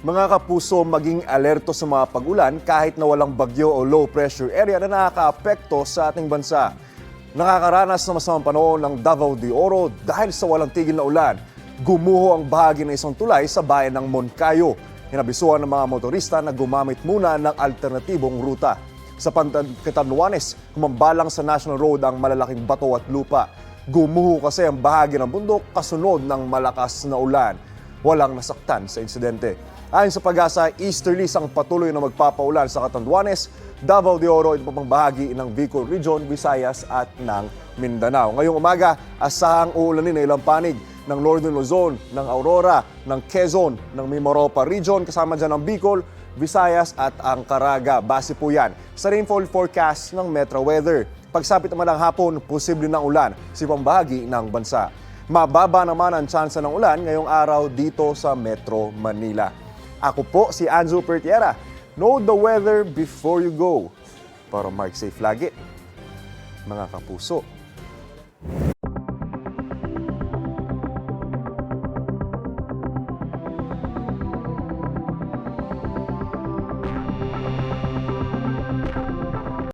Mga kapuso, maging alerto sa mga pag-ulan kahit na walang bagyo o low pressure area na nakakaapekto sa ating bansa. Nakakaranas ng masamang panahon ng Davao de Oro dahil sa walang tigil na ulan. Gumuho ang bahagi ng isang tulay sa bayan ng Moncayo. Inabisuhan ng mga motorista na gumamit muna ng alternatibong ruta. Sa Catanduanes, kumambalang sa National Road ang malalaking bato at lupa. Gumuho kasi ang bahagi ng bundok kasunod ng malakas na ulan. Walang nasaktan sa insidente. Ayon sa Pag-asa, easterlies ang patuloy na magpapaulan sa Catanduanes, Davao de Oro at iba pang bahagi ng Bicol Region, Visayas at ng Mindanao. Ngayong umaga, asahang uulanin na ilang panig ng Northern Luzon, ng Aurora, ng Quezon, ng Mimaropa Region, kasama dyan ang Bicol, Visayas at ang Caraga. Base po yan sa rainfall forecast ng Metro Weather. Pagsapit naman ng hapon, posible ng ulan sa ibang bahagi ng bansa. Mababa naman ang tsansa ng ulan ngayong araw dito sa Metro Manila. Ako po si Anzo Pertiera. Know the weather before you go. Para Mark safe lagi, mga kapuso.